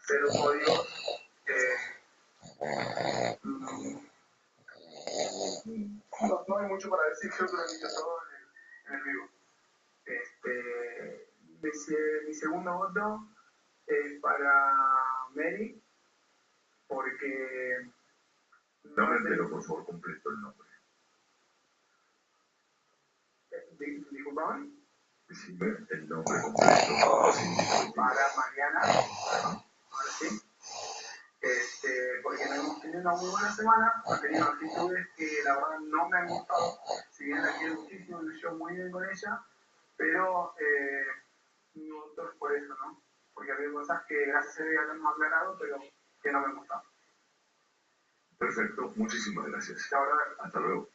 cero códigos. No hay mucho para decir, creo que lo he dicho todo en el vivo. Mi segundo voto es para Mary, porque no me entero, por favor, completo el nombre. Disculpame. Decime el nombre completo. Para Mariana. Ahora sí. Porque hemos tenido una muy buena semana, ha tenido actitudes que la verdad no me han gustado, si bien la quiero muchísimo, me llevo muy bien con ella, pero mi voto es por eso, ¿no? Porque había cosas que gracias a Dios ya hemos aclarado, pero que no me han gustado. Perfecto, muchísimas gracias. Chao, hasta luego.